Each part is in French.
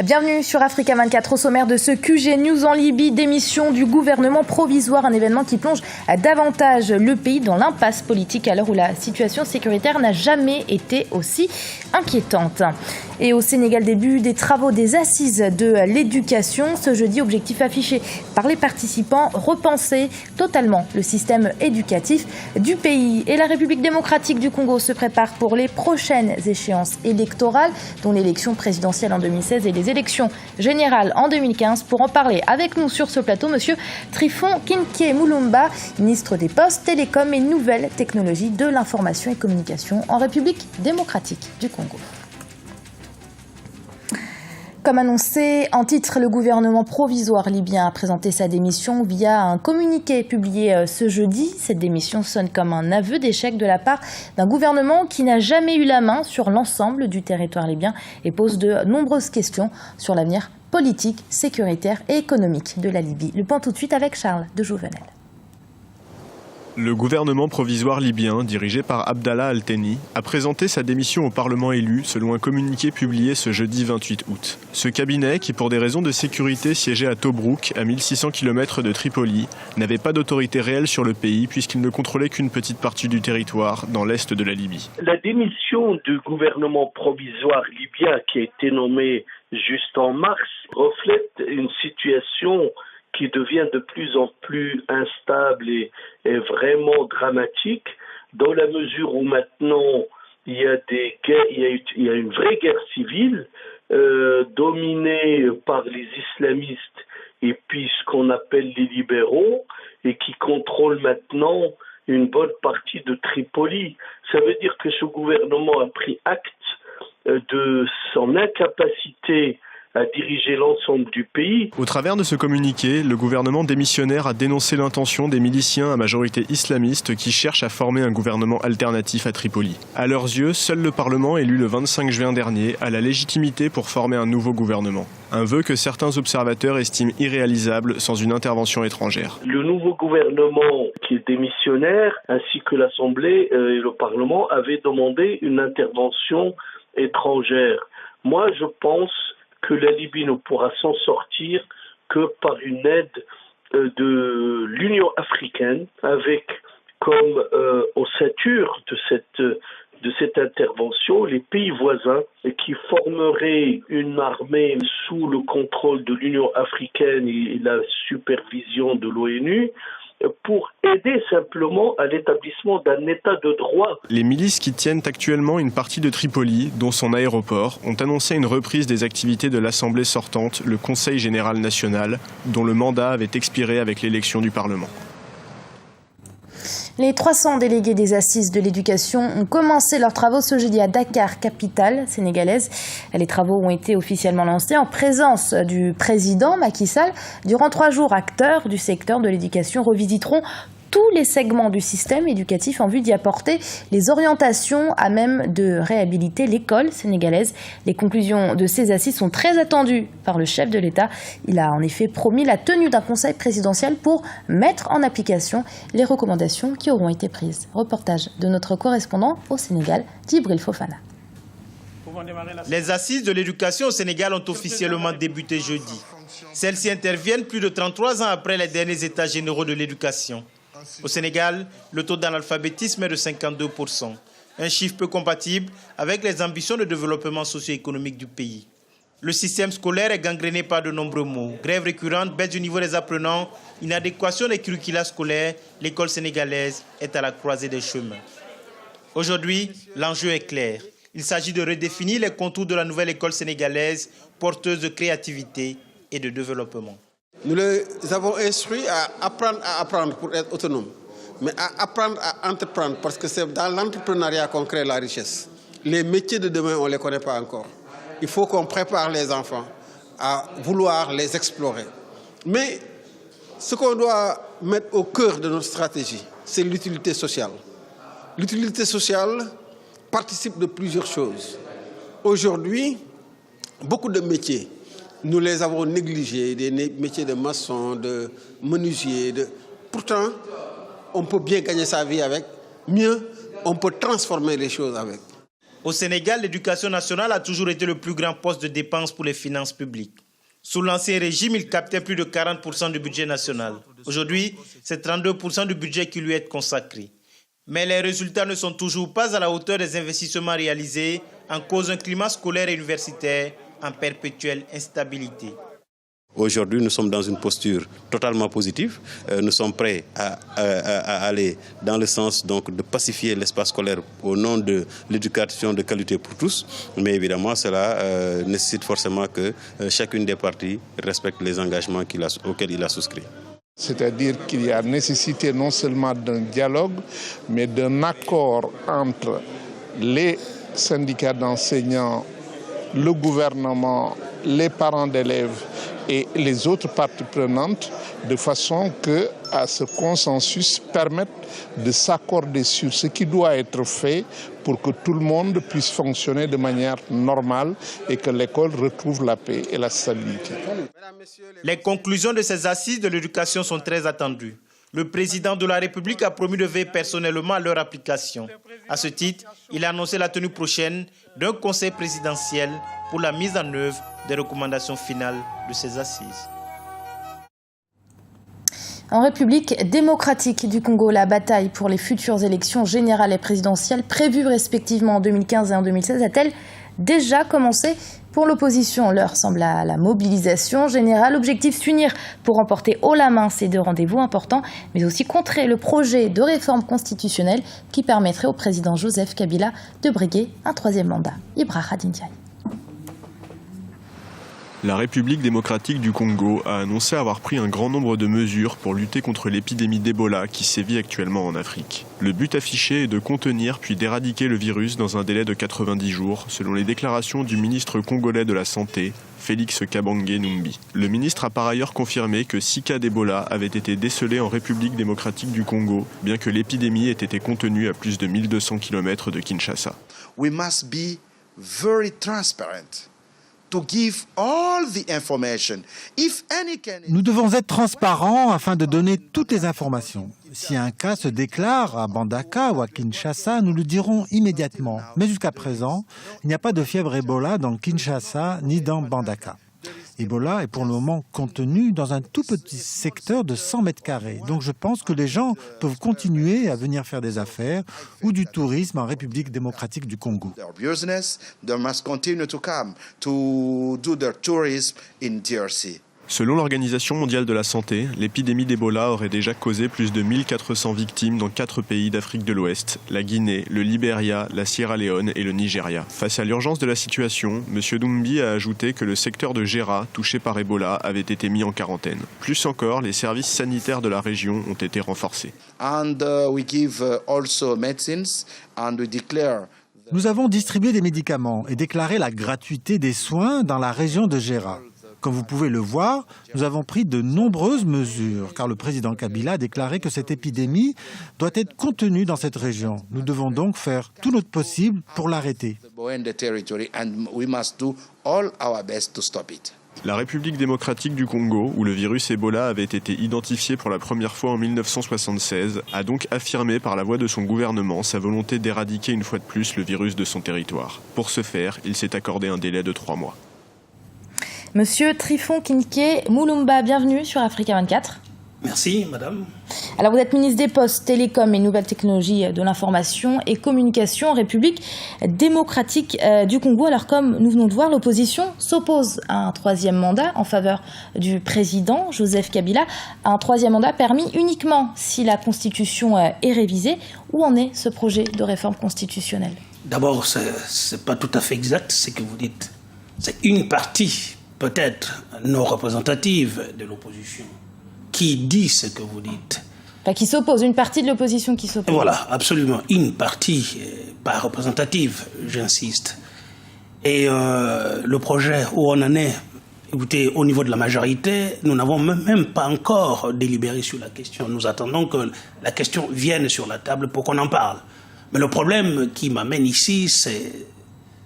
Bienvenue sur Africa 24 au sommaire de ce QG News en Libye, démission du gouvernement provisoire, un événement qui plonge davantage le pays dans l'impasse politique à l'heure où la situation sécuritaire n'a jamais été aussi inquiétante. Et au Sénégal, début des travaux des assises de l'éducation. Ce jeudi, objectif affiché par les participants, repenser totalement le système éducatif du pays. Et la République démocratique du Congo se prépare pour les prochaines échéances électorales, dont l'élection présidentielle en 2016 et les élections générales en 2015. Pour en parler avec nous sur ce plateau, monsieur Trifon Kinké Moulumba, ministre des Postes, Télécoms et Nouvelles Technologies de l'Information et Communication en République démocratique du Congo. Comme annoncé en titre, le gouvernement provisoire libyen a présenté sa démission via un communiqué publié ce jeudi. Cette démission sonne comme un aveu d'échec de la part d'un gouvernement qui n'a jamais eu la main sur l'ensemble du territoire libyen et pose de nombreuses questions sur l'avenir politique, sécuritaire et économique de la Libye. Le point tout de suite avec Charles de Jouvenel. Le gouvernement provisoire libyen, dirigé par Abdallah Al-Thani, a présenté sa démission au Parlement élu selon un communiqué publié ce jeudi 28 août. Ce cabinet, qui pour des raisons de sécurité siégeait à Tobrouk, à 1600 km de Tripoli, n'avait pas d'autorité réelle sur le pays puisqu'il ne contrôlait qu'une petite partie du territoire dans l'est de la Libye. La démission du gouvernement provisoire libyen qui a été nommé juste en mars reflète une situation qui devient de plus en plus instable et vraiment dramatique, dans la mesure où maintenant il y a des guerres, il y a une vraie guerre civile dominée par les islamistes et puis ce qu'on appelle les libéraux et qui contrôlent maintenant une bonne partie de Tripoli. Ça veut dire que ce gouvernement a pris acte de son incapacité à diriger l'ensemble du pays. Au travers de ce communiqué, le gouvernement démissionnaire a dénoncé l'intention des miliciens à majorité islamiste qui cherchent à former un gouvernement alternatif à Tripoli. À leurs yeux, seul le Parlement, élu le 25 juin dernier, a la légitimité pour former un nouveau gouvernement. Un vœu que certains observateurs estiment irréalisable sans une intervention étrangère. Le nouveau gouvernement qui est démissionnaire, ainsi que l'Assemblée et le Parlement, avaient demandé une intervention étrangère. Moi, je pense que la Libye ne pourra s'en sortir que par une aide de l'Union africaine, avec comme ossature de cette intervention les pays voisins qui formeraient une armée sous le contrôle de l'Union africaine et la supervision de l'ONU, pour aider simplement à l'établissement d'un état de droit. Les milices qui tiennent actuellement une partie de Tripoli, dont son aéroport, ont annoncé une reprise des activités de l'Assemblée sortante, le Conseil général national, dont le mandat avait expiré avec l'élection du Parlement. Les 300 délégués des assises de l'éducation ont commencé leurs travaux ce jeudi à Dakar, capitale sénégalaise. Les travaux ont été officiellement lancés en présence du président Macky Sall. Durant 3 jours, acteurs du secteur de l'éducation revisiteront tous les segments du système éducatif en vue d'y apporter les orientations à même de réhabiliter l'école sénégalaise. Les conclusions de ces assises sont très attendues par le chef de l'État. Il a en effet promis la tenue d'un conseil présidentiel pour mettre en application les recommandations qui auront été prises. Reportage de notre correspondant au Sénégal, Djibril Fofana. Les assises de l'éducation au Sénégal ont officiellement débuté jeudi. Celles-ci interviennent plus de 33 ans après les derniers états généraux de l'éducation. Au Sénégal, le taux d'analphabétisme est de 52%, un chiffre peu compatible avec les ambitions de développement socio-économique du pays. Le système scolaire est gangréné par de nombreux maux. Grève récurrente, baisse du niveau des apprenants, inadéquation des curricula scolaires, l'école sénégalaise est à la croisée des chemins. Aujourd'hui, l'enjeu est clair. Il s'agit de redéfinir les contours de la nouvelle école sénégalaise, porteuse de créativité et de développement. Nous les avons instruits à apprendre pour être autonomes, mais à apprendre à entreprendre parce que c'est dans l'entrepreneuriat qu'on crée la richesse. Les métiers de demain, on ne les connaît pas encore. Il faut qu'on prépare les enfants à vouloir les explorer. Mais ce qu'on doit mettre au cœur de notre stratégie, c'est l'utilité sociale. L'utilité sociale participe de plusieurs choses. Aujourd'hui, beaucoup de métiers, nous les avons négligés, des métiers de maçon, de menuisier. Pourtant, on peut bien gagner sa vie avec, mieux, on peut transformer les choses avec. Au Sénégal, l'éducation nationale a toujours été le plus grand poste de dépense pour les finances publiques. Sous l'Ancien Régime, il captait plus de 40% du budget national. Aujourd'hui, c'est 32% du budget qui lui est consacré. Mais les résultats ne sont toujours pas à la hauteur des investissements réalisés, en cause d'un climat scolaire et universitaire en perpétuelle instabilité. Aujourd'hui, nous sommes dans une posture totalement positive. Nous sommes prêts à aller dans le sens donc, de pacifier l'espace scolaire au nom de l'éducation de qualité pour tous. Mais évidemment, cela nécessite forcément que chacune des parties respecte les engagements auxquels il a souscrit. C'est-à-dire qu'il y a nécessité non seulement d'un dialogue, mais d'un accord entre les syndicats d'enseignants, le gouvernement, les parents d'élèves et les autres parties prenantes, de façon que ce consensus permette de s'accorder sur ce qui doit être fait pour que tout le monde puisse fonctionner de manière normale et que l'école retrouve la paix et la stabilité. Les conclusions de ces assises de l'éducation sont très attendues. Le président de la République a promis de veiller personnellement à leur application. À ce titre, il a annoncé la tenue prochaine d'un conseil présidentiel pour la mise en œuvre des recommandations finales de ces assises. En République démocratique du Congo, la bataille pour les futures élections générales et présidentielles prévues respectivement en 2015 et en 2016 a-t-elle déjà commencé? Pour l'opposition, l'heure semble à la mobilisation générale. Objectif, s'unir pour remporter haut la main ces deux rendez-vous importants, mais aussi contrer le projet de réforme constitutionnelle qui permettrait au président Joseph Kabila de briguer un troisième mandat. Ibra Khadindiaï. La République démocratique du Congo a annoncé avoir pris un grand nombre de mesures pour lutter contre l'épidémie d'Ebola qui sévit actuellement en Afrique. Le but affiché est de contenir puis d'éradiquer le virus dans un délai de 90 jours, selon les déclarations du ministre congolais de la Santé, Félix Kabange Numbi. Le ministre a par ailleurs confirmé que 6 cas d'Ebola avaient été décelés en République démocratique du Congo, bien que l'épidémie ait été contenue à plus de 1200 km de Kinshasa. We must be very transparent. Nous devons être transparents afin de donner toutes les informations. Si un cas se déclare à Mbandaka ou à Kinshasa, nous le dirons immédiatement. Mais jusqu'à présent, il n'y a pas de fièvre Ebola dans Kinshasa ni dans Mbandaka. Ebola est pour le moment contenu dans un tout petit secteur de 100 mètres carrés. Donc je pense que les gens peuvent continuer à venir faire des affaires ou du tourisme en République démocratique du Congo. Selon l'Organisation mondiale de la santé, l'épidémie d'Ebola aurait déjà causé plus de 1400 victimes dans 4 pays d'Afrique de l'Ouest, la Guinée, le Libéria, la Sierra Leone et le Nigeria. Face à l'urgence de la situation, M. Numbi a ajouté que le secteur de Gera, touché par Ebola, avait été mis en quarantaine. Plus encore, les services sanitaires de la région ont été renforcés. Nous avons distribué des médicaments et déclaré la gratuité des soins dans la région de Gera. Comme vous pouvez le voir, nous avons pris de nombreuses mesures, car le président Kabila a déclaré que cette épidémie doit être contenue dans cette région. Nous devons donc faire tout notre possible pour l'arrêter. La République démocratique du Congo, où le virus Ebola avait été identifié pour la première fois en 1976, a donc affirmé par la voix de son gouvernement sa volonté d'éradiquer une fois de plus le virus de son territoire. Pour ce faire, il s'est accordé un délai de 3 mois. Monsieur Trifon Kinké Moulumba, bienvenue sur Africa 24. Merci, madame. Alors, vous êtes ministre des Postes, Télécoms et Nouvelles Technologies de l'Information et Communication en République démocratique du Congo. Alors, comme nous venons de voir, l'opposition s'oppose à un troisième mandat en faveur du président Joseph Kabila. Un troisième mandat permis uniquement si la Constitution est révisée. Où en est ce projet de réforme constitutionnelle? D'abord, c'est pas tout à fait exact ce que vous dites. C'est une partie, peut-être non représentative de l'opposition, qui dit ce que vous dites. Enfin, qui s'oppose, une partie de l'opposition qui s'oppose. Voilà, absolument. Une partie, pas représentative, j'insiste. Et le projet où on en est, écoutez, au niveau de la majorité, nous n'avons même pas encore délibéré sur la question. Nous attendons que la question vienne sur la table pour qu'on en parle. Mais le problème qui m'amène ici, c'est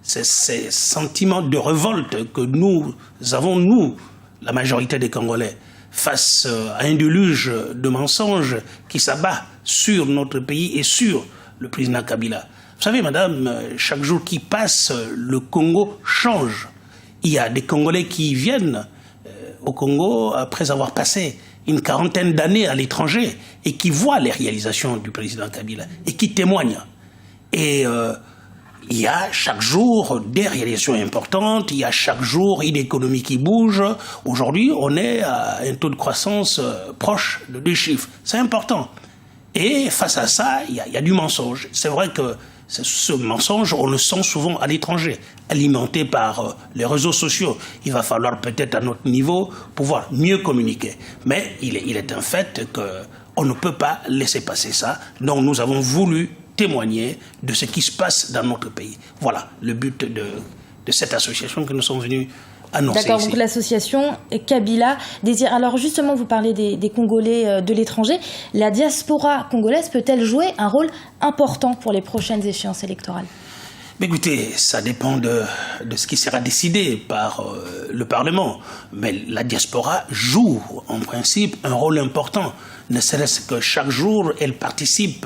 ces sentiments de révolte que nous avons, nous, la majorité des Congolais, face à un déluge de mensonges qui s'abat sur notre pays et sur le président Kabila. Vous savez, madame, chaque jour qui passe, le Congo change. Il y a des Congolais qui viennent au Congo après avoir passé une quarantaine d'années à l'étranger et qui voient les réalisations du président Kabila et qui témoignent. Et il y a chaque jour des réalisations importantes, il y a chaque jour une économie qui bouge. Aujourd'hui, on est à un taux de croissance proche de 2 chiffres. C'est important. Et face à ça, il y a du mensonge. C'est vrai que ce mensonge, on le sent souvent à l'étranger, alimenté par les réseaux sociaux. Il va falloir peut-être à notre niveau pouvoir mieux communiquer. Mais il est un fait qu'on ne peut pas laisser passer ça. Donc nous avons voulu témoigner de ce qui se passe dans notre pays. Voilà le but de cette association que nous sommes venus annoncer. D'accord, ici. donc l'association Kabila désire. Alors justement, vous parlez des Congolais de l'étranger. La diaspora congolaise peut-elle jouer un rôle important pour les prochaines échéances électorales? Mais écoutez, ça dépend de ce qui sera décidé par le Parlement. Mais la diaspora joue en principe un rôle important. Ne serait-ce que chaque jour, elle participe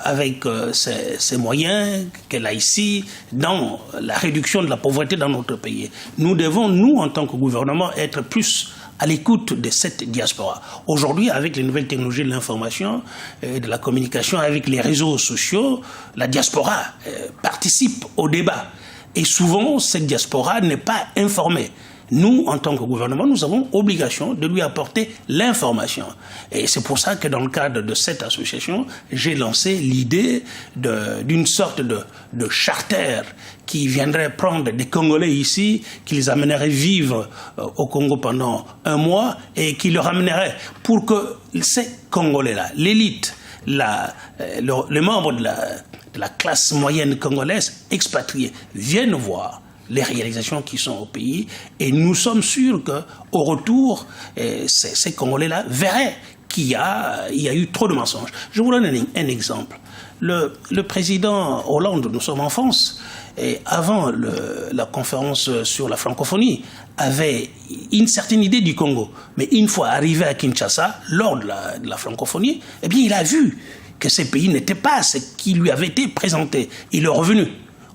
avec ses moyens qu'elle a ici dans la réduction de la pauvreté dans notre pays. Nous devons, nous, en tant que gouvernement, être plus à l'écoute de cette diaspora. Aujourd'hui, avec les nouvelles technologies de l'information et de la communication, avec les réseaux sociaux, la diaspora participe au débat. Et souvent, cette diaspora n'est pas informée. Nous, en tant que gouvernement, nous avons obligation de lui apporter l'information. Et c'est pour ça que dans le cadre de cette association, j'ai lancé l'idée d'une sorte de charter qui viendrait prendre des Congolais ici, qui les amènerait vivre au Congo pendant 1 mois et qui les ramènerait pour que ces Congolais-là, l'élite, les membres de la classe moyenne congolaise expatriés viennent voir les réalisations qui sont au pays, et nous sommes sûrs qu'au retour, ces Congolais-là verraient qu'il y a eu trop de mensonges. Je vous donne un exemple. Le président Hollande, nous sommes en France, et avant la conférence sur la francophonie, avait une certaine idée du Congo. Mais une fois arrivé à Kinshasa, lors de la francophonie, eh bien, il a vu que ces pays n'étaient pas ce qui lui avait été présenté. Il est revenu.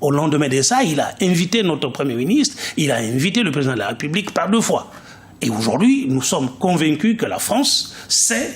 Au lendemain de ça, il a invité notre Premier ministre, il a invité le président de la République par 2 fois. Et aujourd'hui, nous sommes convaincus que la France sait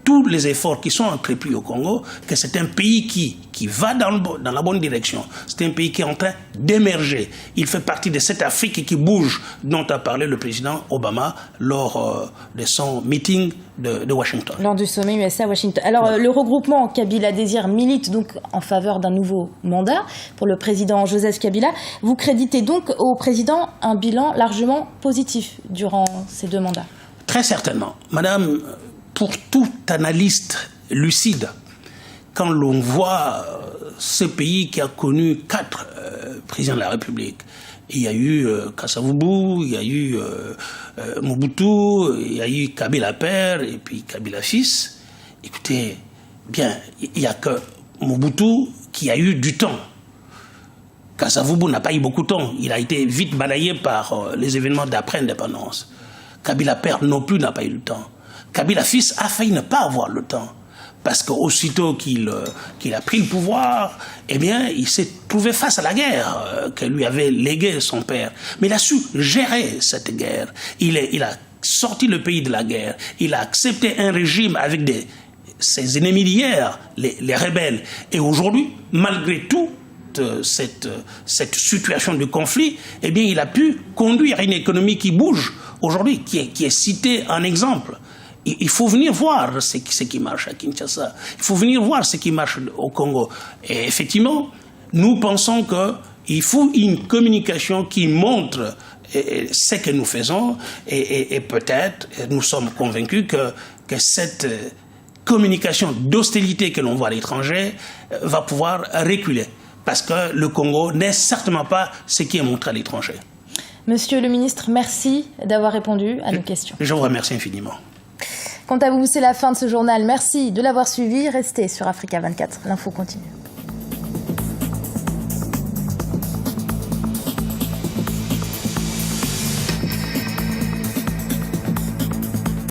tous les efforts qui sont entrepris au Congo, que c'est un pays qui va dans la bonne direction. C'est un pays qui est en train d'émerger. Il fait partie de cette Afrique qui bouge, dont a parlé le président Obama lors de son meeting de Washington. Lors du sommet USA à Washington. Alors, le regroupement Kabila Désir milite donc en faveur d'un nouveau mandat pour le président Joseph Kabila. Vous créditez donc au président un bilan largement positif durant ces 2 mandats? Très certainement. Madame, pour tout analyste lucide, quand l'on voit ce pays qui a connu 4 présidents de la République, il y a eu Kasavubu, il y a eu Mobutu, il y a eu Kabila père et puis Kabila fils. Écoutez, bien, il n'y a que Mobutu qui a eu du temps. Kasavubu n'a pas eu beaucoup de temps. Il a été vite balayé par les événements d'après-indépendance. Kabila père non plus n'a pas eu le temps. Kabila fils a failli ne pas avoir le temps. Parce qu'aussitôt qu'il a pris le pouvoir, eh bien, il s'est trouvé face à la guerre que lui avait léguée son père. Mais il a su gérer cette guerre. Il a sorti le pays de la guerre. Il a accepté un régime avec ses ennemis d'hier, les rebelles. Et aujourd'hui, malgré tout, cette situation de conflit, eh bien, il a pu conduire une économie qui bouge aujourd'hui, qui est citée en exemple. Il faut venir voir ce qui marche à Kinshasa. Il faut venir voir ce qui marche au Congo. Et effectivement, nous pensons qu'il faut une communication qui montre ce que nous faisons. Et peut-être, nous sommes convaincus que cette communication d'hostilité que l'on voit à l'étranger va pouvoir reculer. Parce que le Congo n'est certainement pas ce qui est montré à l'étranger. Monsieur le ministre, merci d'avoir répondu à nos questions. Je vous remercie infiniment. Quant à vous, c'est la fin de ce journal. Merci de l'avoir suivi. Restez sur Africa 24. L'info continue.